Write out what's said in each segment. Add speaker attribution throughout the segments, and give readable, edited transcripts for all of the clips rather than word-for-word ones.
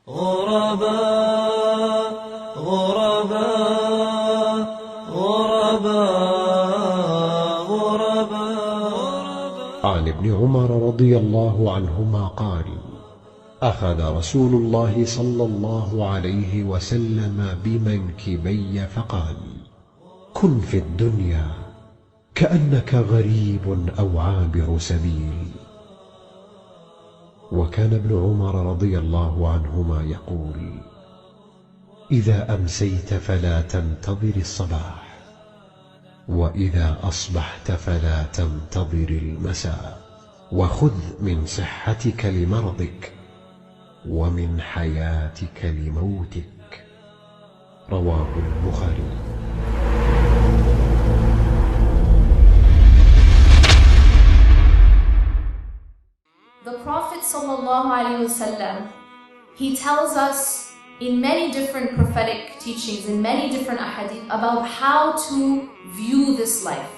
Speaker 1: غرباء غرباء غرباء غرباء.
Speaker 2: عن ابن عمر رضي الله عنهما قال: أخذ رسول الله صلى الله عليه وسلم بمنكبي فقال: كن في الدنيا كأنك غريب أو عابر سبيل. وكان ابن عمر رضي الله عنهما يقول: إذا أمسيت فلا تنتظر الصباح، وإذا أصبحت فلا تنتظر المساء، وخذ من صحتك لمرضك ومن حياتك لموتك. رواه البخاري.
Speaker 3: The Prophet ﷺ, he tells us in many different prophetic teachings, in many different ahadeeth, about how to view this life.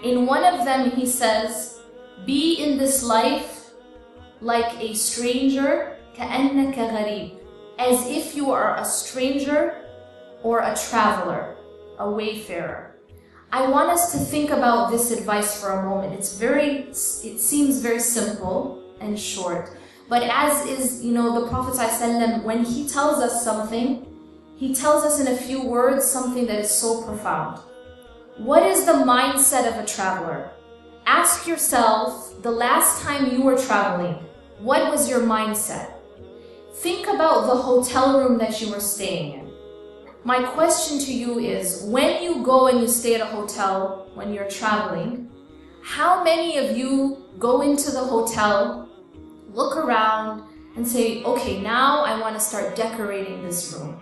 Speaker 3: In one of them he says, be in this life like a stranger, كَأَنَّكَ غَرِيب, as if you are a stranger or a traveler, a wayfarer. I want us to think about this advice for a moment. It seems very simple and short, but as is, the Prophet ﷺ, when he tells us something, he tells us in a few words something that is so profound. What is the mindset of a traveler? Ask yourself, the last time you were traveling, what was your mindset? Think about the hotel room that you were staying in. My question to you is, when you go and you stay at a hotel when you're traveling, how many of you go into the hotel, look around and say, okay, now I want to start decorating this room.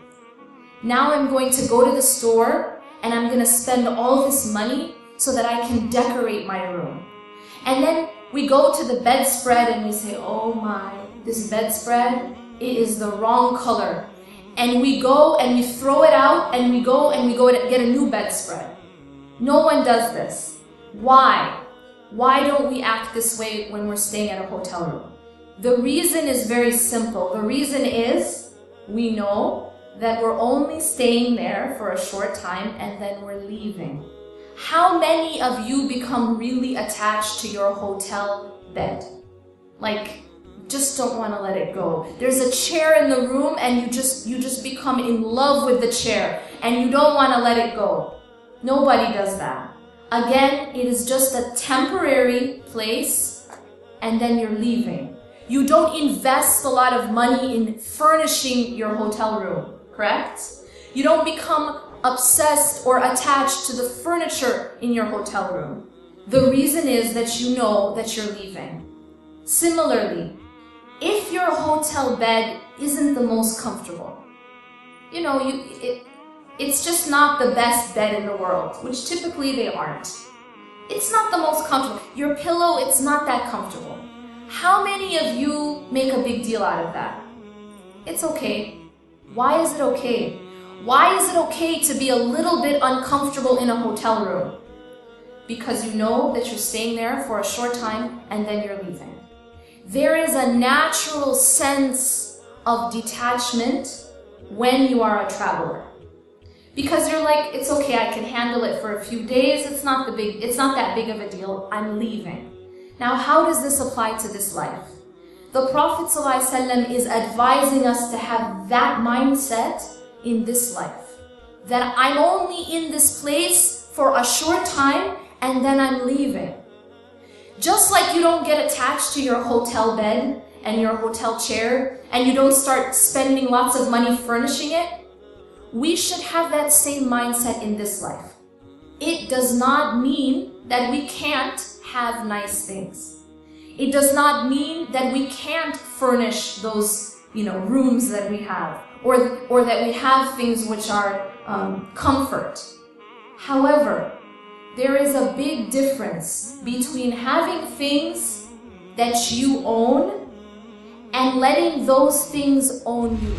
Speaker 3: Now I'm going to go to the store and I'm going to spend all this money so that I can decorate my room. And then we go to the bedspread and we say, oh my, this bedspread, it is the wrong color. And we go and we throw it out and we go to get a new bedspread. No one does this. Why? Why don't we act this way when we're staying at a hotel room? The reason is very simple. The reason is we know that we're only staying there for a short time and then we're leaving. How many of you become really attached to your hotel bed? Like, just don't want to let it go. There's a chair in the room and you just become in love with the chair and you don't want to let it go. Nobody does that. Again, it is just a temporary place and then you're leaving. You don't invest a lot of money in furnishing your hotel room, correct? You don't become obsessed or attached to the furniture in your hotel room. The reason is that you know that you're leaving. Similarly, if your hotel bed isn't the most comfortable, it's just not the best bed in the world, which typically they aren't. It's not the most comfortable. Your pillow, it's not that comfortable. How many of you make a big deal out of that? It's okay. Why is it okay? Why is it okay to be a little bit uncomfortable in a hotel room? Because you know that you're staying there for a short time and then you're leaving. There is a natural sense of detachment when you are a traveler. Because you're like, it's okay, I can handle it for a few days, it's not that big of a deal, I'm leaving. Now, how does this apply to this life? The Prophet ﷺ is advising us to have that mindset in this life. That I'm only in this place for a short time and then I'm leaving. Just like you don't get attached to your hotel bed and your hotel chair and you don't start spending lots of money furnishing it, we should have that same mindset in this life. It does not mean that we can't have nice things. It does not mean that we can't furnish those, rooms that we have, or that we have things which are comfort. However, there is a big difference between having things that you own and letting those things own you.